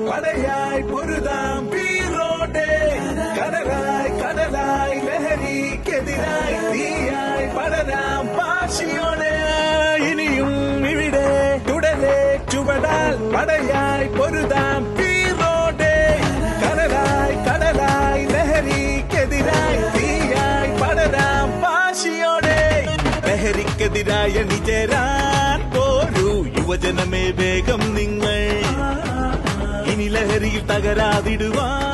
പടയായി പൊരുതാം വീറോടെ കടലായി കടലായി ലഹരിക്കെതിരായി തീയായി പടരാം വാശിയോടെ ഇനിയും ഇവിടെ തുടരെ ചുവടാൽ പടയായി പൊരുതാം വീറോടെ കടലായി കടലായി ലഹരിക്കെതിരായി തീയായി പടരാം വാശിയോടെ ലഹരിക്കെതിരായ നിജരാൻ പോരൂ യുവജനമേ വേഗം നിങ്ങൾ ഇനി ലഹരിയിൽ തകരാതിടുവാൻ